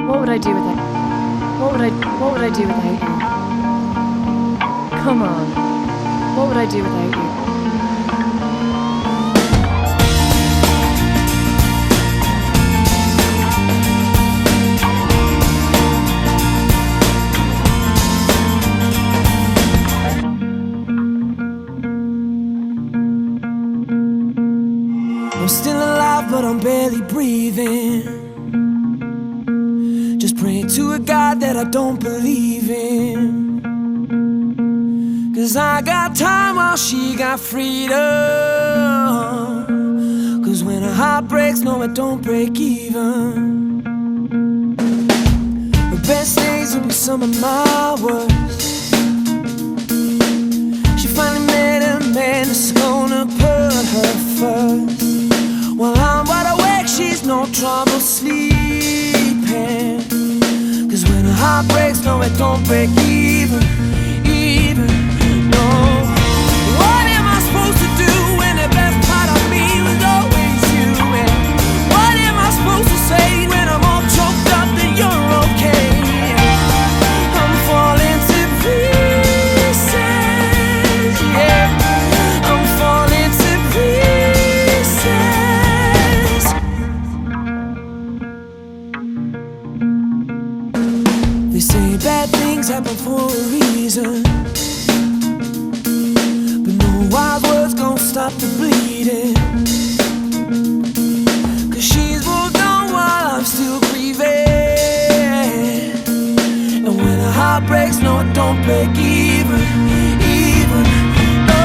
What would I do without? What would I do without you? Come on. What would I do without you? I'm still alive, but I'm barely breathing. Just praying to a God that I don't believe in. 'Cause I got time while she got freedom. 'Cause when a heart breaks, no, it don't break even. The best days will be some of my worst. She finally met a man that's gonna put her first. While I'm wide awake, she's no trouble sleeping. 'Cause when a heart breaks, no, it don't break even, no. What am I supposed to do when the best part of me was always you? And what am I supposed to say when I'm all choked up that you're okay? I'm falling to pieces, yeah. I'm falling to pieces. They say bad things happen for a reason, but no wild words gon' stop the bleeding. 'Cause she's moved on while I'm still grieving. And when a heart breaks, no, it don't break even, no.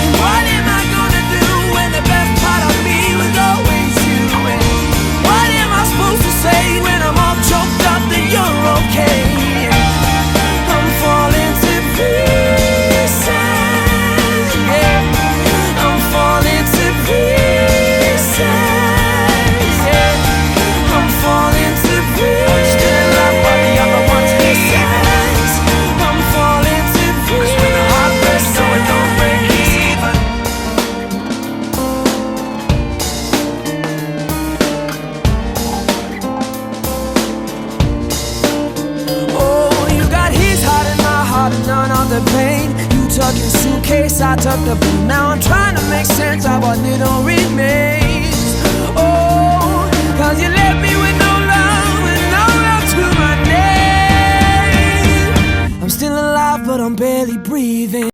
And what am I gonna do when the best part of me was always you? And what am I supposed to say when I'm all choked up that you're okay? I'm falling to pieces, yeah. I'm falling to pieces, yeah. I'm falling to pieces. Still in love while the other one's missing. I'm falling to pieces. 'Cause when the heart breaks, no, it don't break even. Oh, you got his heart and my heart and none of the pain. You tuck your suitcase, I tuck the boot. Now I'm trying to make sense of what little remains. Oh, 'cause you left me with no love and no love to my name. I'm still alive, but I'm barely breathing.